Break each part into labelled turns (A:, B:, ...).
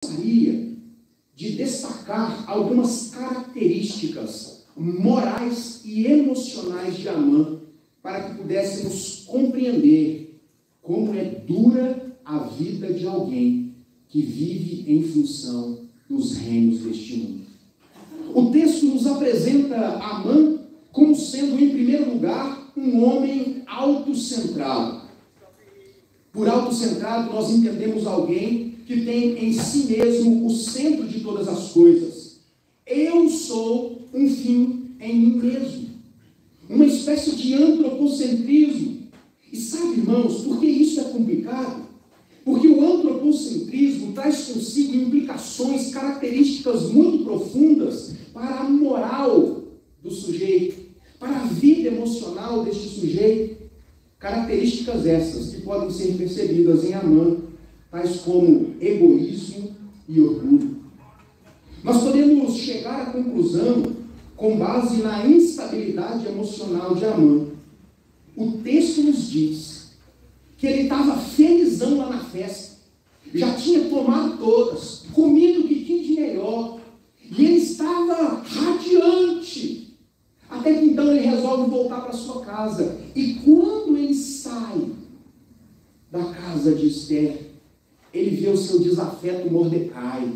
A: gostaria de destacar algumas características morais e emocionais de Amã, para que pudéssemos compreender como é dura a vida de alguém que vive em função dos reinos deste mundo. O texto nos apresenta Amã como sendo, em primeiro lugar, um homem autocentrado. Por autocentrado, nós entendemos alguém que tem em si mesmo o centro de todas as coisas. Eu sou um fim em mim mesmo. Uma espécie de antropocentrismo. E sabe, irmãos, por que isso é complicado? Porque o antropocentrismo traz consigo implicações, características muito profundas para a moral do sujeito, para a vida emocional deste sujeito. Características essas que podem ser percebidas em Amã, tais como egoísmo e orgulho. Nós podemos chegar à conclusão com base na instabilidade emocional de Amã. O texto nos diz que ele estava felizão lá na festa, já tinha tomado todas, comido o que tinha de melhor, e ele estava radiante. Até que então ele resolve voltar para sua casa. E quando ele sai da casa de Esther, ele vê o seu desafeto Mordecai,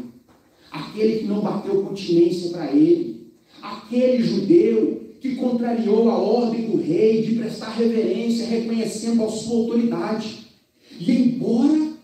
A: aquele que não bateu continência para ele, aquele judeu que contrariou a ordem do rei de prestar reverência, reconhecendo a sua autoridade. E embora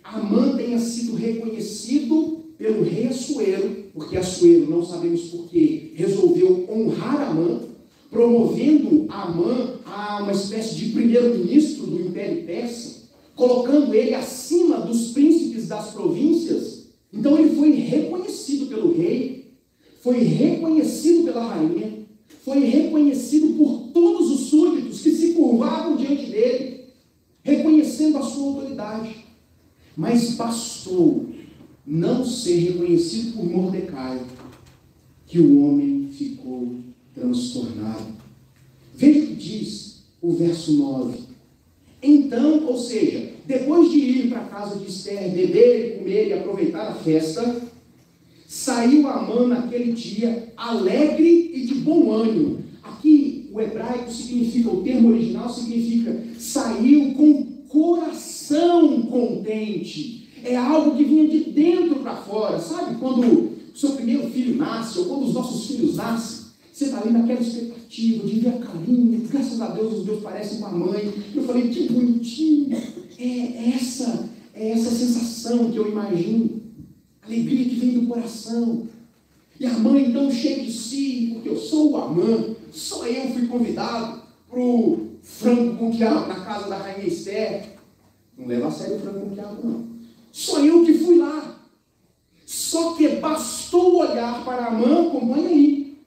A: Amã tenha sido reconhecido pelo rei Assuero, porque Assuero, não sabemos porquê, resolveu honrar Amã, promovendo Amã a uma espécie de primeiro-ministro do Império Persa, colocando ele acima dos príncipes das províncias. Então ele foi reconhecido pelo rei, foi reconhecido pela rainha, foi reconhecido por todos os súditos que se curvavam diante dele, reconhecendo a sua autoridade. Mas bastou não ser reconhecido por Mordecai, que o homem ficou transtornado. Veja o que diz o verso 9. Então, ou seja, depois de ir para a casa de Esther, beber, comer e aproveitar a festa, saiu Amã naquele dia alegre e de bom ânimo. Aqui o hebraico significa, o termo original significa saiu com coração contente. É algo que vinha de dentro para fora. Sabe quando o seu primeiro filho nasce, ou quando os nossos filhos nascem, você está ali naquela expectativa de ver a carinha, graças a Deus os meus parecem com a mãe. Eu falei, que bonitinho. É essa sensação que eu imagino. Alegria que vem do coração. E a mãe então cheia de si, porque eu sou o Amã, só eu fui convidado para o frango com quiabo na casa da rainha Esther. Não leva a sério o frango com quiabo, não. Só eu que fui lá. Só que bastou olhar para Amã, acompanha aí.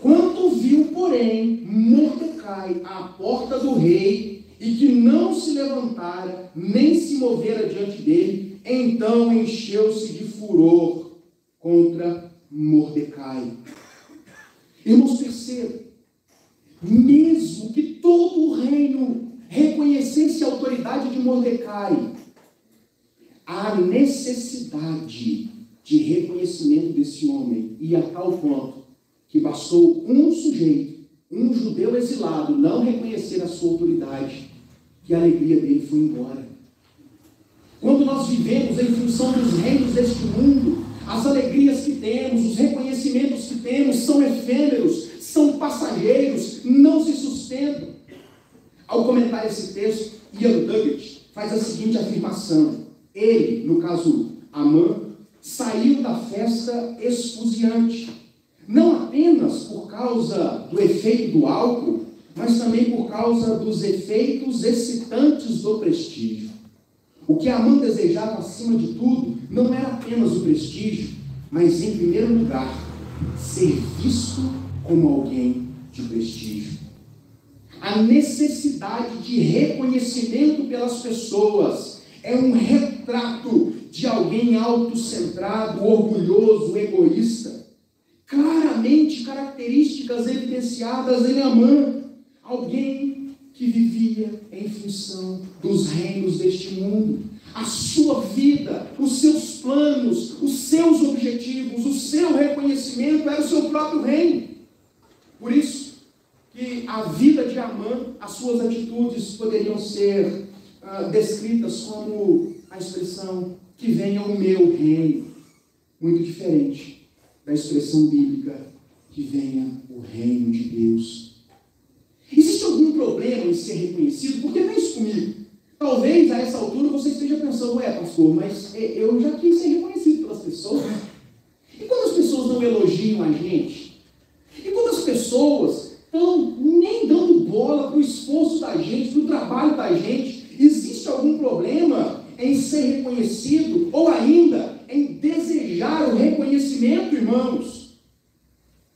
A: Quando viu, porém, Mordecai à porta do rei, e que não se levantara, nem se movera diante dele, então encheu-se de furor contra Mordecai. Irmãos, percebam, mesmo que todo o reino reconhecesse a autoridade de Mordecai, a necessidade de reconhecimento desse homem ia a tal ponto que bastou um sujeito, um judeu exilado, não reconhecer a sua autoridade, que a alegria dele foi embora. Quando nós vivemos em função dos reinos deste mundo, as alegrias que temos, os reconhecimentos que temos são efêmeros, são passageiros, não se sustentam. Ao comentar esse texto, Ian Duggett faz a seguinte afirmação. Ele, no caso Amã, saiu da festa esfuziante, não apenas por causa do efeito do álcool, mas também por causa dos efeitos excitantes do prestígio. O que Amã desejava acima de tudo não era apenas o prestígio, mas em primeiro lugar, ser visto como alguém de prestígio. A necessidade de reconhecimento pelas pessoas é um retrato de alguém autocentrado, orgulhoso, egoísta. Claramente características evidenciadas em Amã. Alguém que vivia em função dos reinos deste mundo. a sua vida, os seus planos, os seus objetivos, o seu reconhecimento era o seu próprio reino. Por isso que a vida de Amã, as suas atitudes poderiam ser descritas como a expressão que venha o meu reino, muito diferente da expressão bíblica que venha o reino de Deus. Existe algum problema em ser reconhecido? Porque pense comigo, talvez a essa altura você esteja pensando, pastor, mas eu já quis ser reconhecido pelas pessoas. E quando as pessoas não elogiam a gente? E quando as pessoas estão nem dando bola para o esforço da gente, para o trabalho da gente? Existe algum problema em ser reconhecido ou ainda em desejar o reconhecimento, irmãos?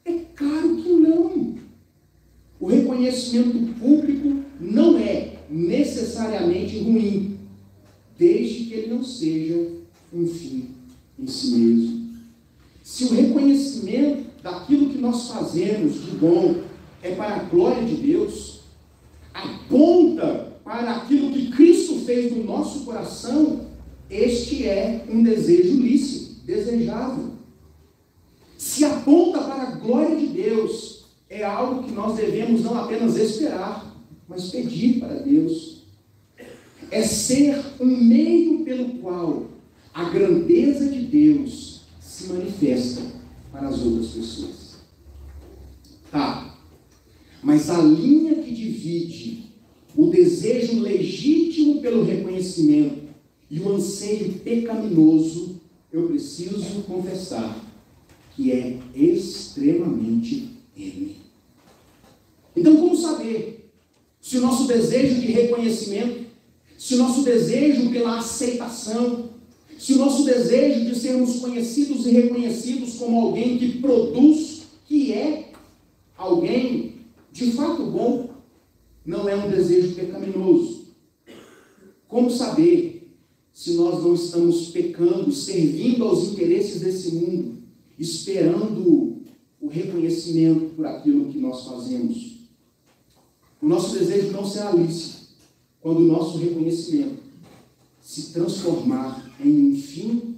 A: É claro que não. O reconhecimento público não é necessariamente ruim, desde que ele não seja um fim em si mesmo. Se o reconhecimento daquilo que nós fazemos de bom é para a glória de Deus, aponta para aquilo que Cristo fez no nosso coração, este é um desejo lícito, desejável. Se aponta para a glória de Deus, é algo que nós devemos não apenas esperar, mas pedir para Deus. É ser um meio pelo qual a grandeza de Deus se manifesta para as outras pessoas. Tá, mas a linha que divide o desejo legítimo pelo reconhecimento e o anseio pecaminoso, eu preciso confessar que é extremamente tênue. Então, como saber se o nosso desejo de reconhecimento, se o nosso desejo pela aceitação, se o nosso desejo de sermos conhecidos e reconhecidos como alguém que produz, que é alguém de fato bom, não é um desejo pecaminoso? Como saber se nós não estamos pecando, servindo aos interesses desse mundo, esperando o reconhecimento por aquilo que nós fazemos? O nosso desejo não será lícito quando o nosso reconhecimento se transformar em um fim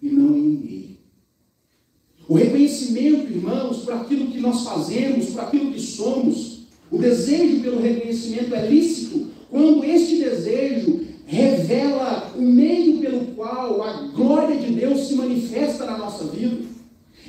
A: e não em um meio. O reconhecimento, irmãos, por aquilo que nós fazemos, por aquilo que somos, o desejo pelo reconhecimento é lícito quando este desejo revela o meio pelo qual a glória de Deus se manifesta na nossa vida,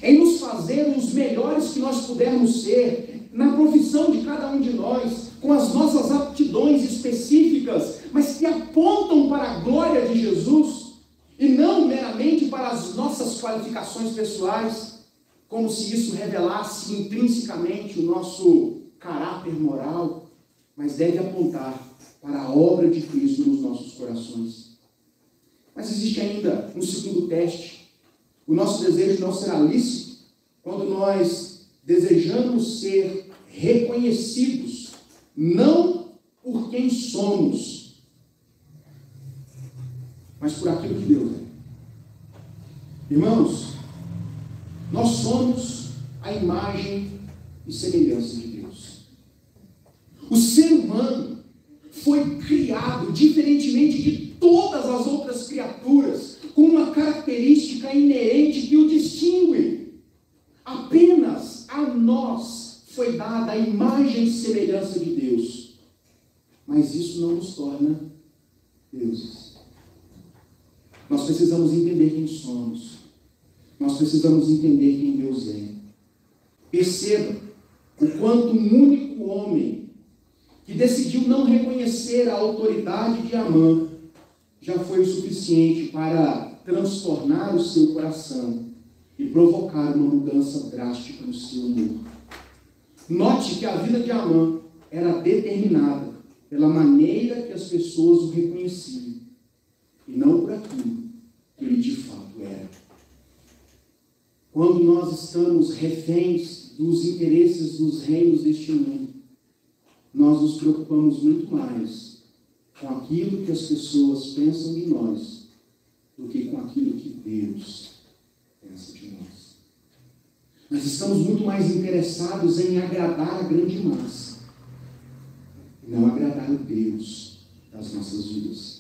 A: em nos fazer os melhores que nós pudermos ser, na profissão de cada um de nós, com as nossas aptidões específicas, mas que apontam para a glória de Jesus, e não meramente para as nossas qualificações pessoais, como se isso revelasse intrinsecamente o nosso caráter moral, mas deve apontar para a obra de Cristo nos nossos corações. Mas existe ainda um segundo teste. O nosso desejo não será lícito quando nós desejamos ser reconhecidos, não por quem somos, mas por aquilo que Deus é. Irmãos, nós somos a imagem e semelhança de Deus. O ser humano foi criado, diferentemente de todas as outras criaturas, com uma característica inerente que o distingue. Apenas a nós foi dada a imagem e semelhança de Deus. Mas isso não nos torna deuses. Nós precisamos entender quem somos. Nós precisamos entender quem Deus é. Perceba o quanto um único homem que decidiu não reconhecer a autoridade de Amã já foi o suficiente para transtornar o seu coração e provocar uma mudança drástica no seu humor. Note que a vida de Amã era determinada pela maneira que as pessoas o reconheciam e não por aquilo que ele de fato era. Quando nós estamos reféns dos interesses dos reinos deste mundo, nós nos preocupamos muito mais com aquilo que as pessoas pensam de nós do que com aquilo que Deus pensa de nós. Nós estamos muito mais interessados em agradar a grande massa, e não agradar o Deus das nossas vidas.